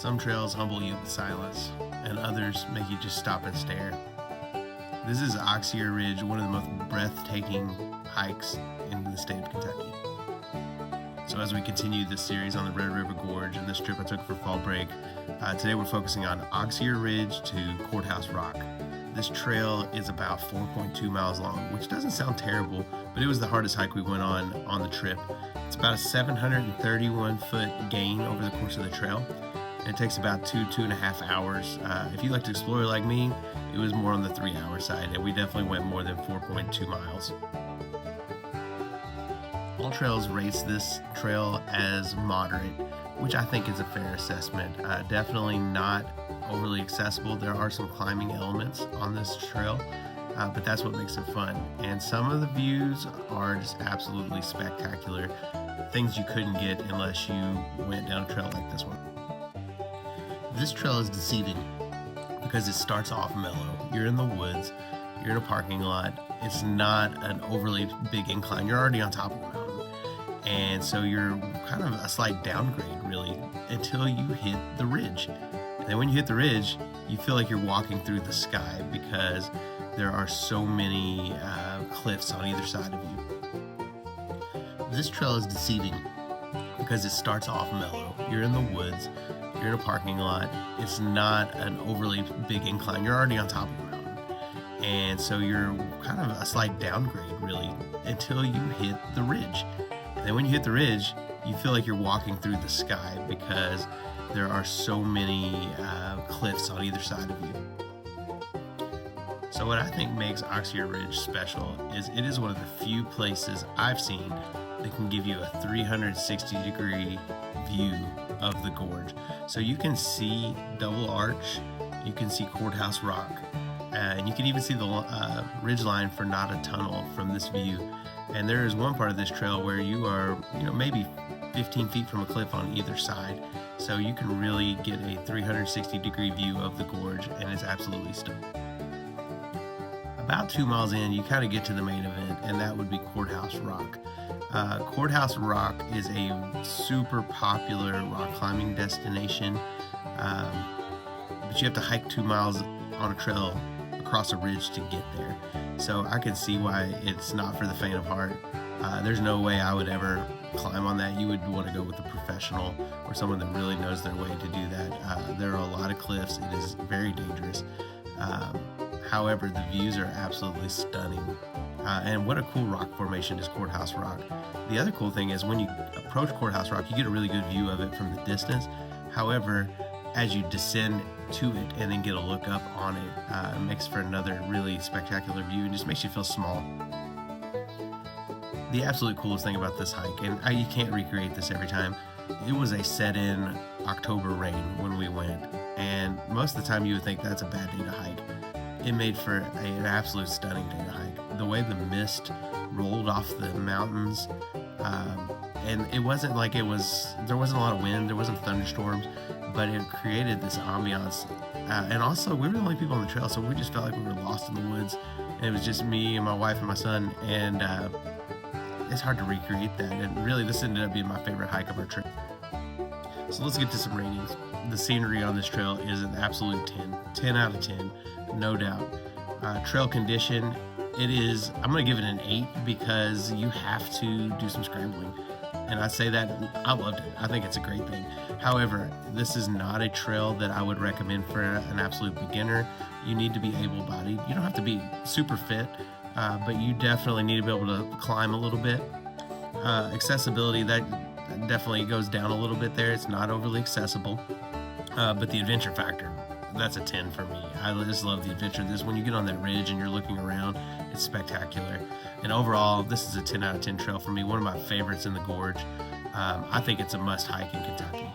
Some trails humble you with silence, and others make you just stop and stare. This is Auxier Ridge, one of the most breathtaking hikes in the state of Kentucky. So as we continue this series on the Red River Gorge and this trip I took for fall break, today we're focusing on Auxier Ridge to Courthouse Rock. This trail is about 4.2 miles long, which doesn't sound terrible, but it was the hardest hike we went on the trip. It's about a 731-foot gain over the course of the trail. It takes about 2.5 hours. If you like to explore like me, it was more on the 3-hour side, and we definitely went more than 4.2 miles. All trails rates this trail as moderate, which I think is a fair assessment. Definitely not overly accessible. There are some climbing elements on this trail, but that's what makes it fun. And some of the views are just absolutely spectacular. Things you couldn't get unless you went down a trail like this one. This trail is deceiving because it starts off mellow. You're in the woods, you're in a parking lot. It's not an overly big incline. You're already on top of the mountain. And so you're kind of a slight downgrade, really, until you hit the ridge. And then when you hit the ridge, you feel like you're walking through the sky because there are so many cliffs on either side of you. This trail is deceiving because it starts off mellow. You're in the woods, you're in a parking lot. It's not an overly big incline. You're already on top of the mountain. And so you're kind of a slight downgrade, really, until you hit the ridge. And then when you hit the ridge, you feel like you're walking through the sky because there are so many cliffs on either side of you. So what I think makes Auxier Ridge special is it is one of the few places I've seen that can give you a 360-degree view of the gorge. So you can see Double Arch, you can see Courthouse Rock, and you can even see the ridgeline for Not a Tunnel from this view. And there is one part of this trail where you are, maybe 15 feet from a cliff on either side. So you can really get a 360-degree view of the gorge, and it's absolutely stunning. About 2 miles in, you kind of get to the main event, and that would be Courthouse Rock. Courthouse Rock is a super popular rock climbing destination, but you have to hike 2 miles on a trail across a ridge to get there. So I can see why it's not for the faint of heart. There's no way I would ever climb on that. You would want to go with a professional or someone that really knows their way to do that. There are a lot of cliffs. It is very dangerous. However, the views are absolutely stunning. And what a cool rock formation is Courthouse Rock. The other cool thing is when you approach Courthouse Rock, you get a really good view of it from the distance. However, as you descend to it and then get a look up on it, it makes for another really spectacular view and just makes you feel small. The absolute coolest thing about this hike, and you can't recreate this every time, it was a set-in October rain when we went, and most of the time you would think that's a bad day to hike. It made for an absolute stunning day to hike. The way the mist rolled off the mountains, and it wasn't like there wasn't a lot of wind, there wasn't thunderstorms, but it created this ambiance. And also, we were the only people on the trail, so we just felt like we were lost in the woods. And it was just me and my wife and my son, and it's hard to recreate that. And really, this ended up being my favorite hike of our trip. So let's get to some ratings. The scenery on this trail is an absolute 10. 10 out of 10, no doubt. Trail condition, I'm going to give it an 8 because you have to do some scrambling. And I say that, I loved it. I think it's a great thing. However, this is not a trail that I would recommend for an absolute beginner. You need to be able-bodied. You don't have to be super fit, but you definitely need to be able to climb a little bit. Accessibility, that definitely goes down a little bit there. It's not overly accessible, but the adventure factor, that's a 10 for me. I just love the adventure. When you get on that ridge and you're looking around, it's spectacular. And overall, this is a 10 out of 10 trail for me. One of my favorites in the gorge. I think it's a must hike in Kentucky.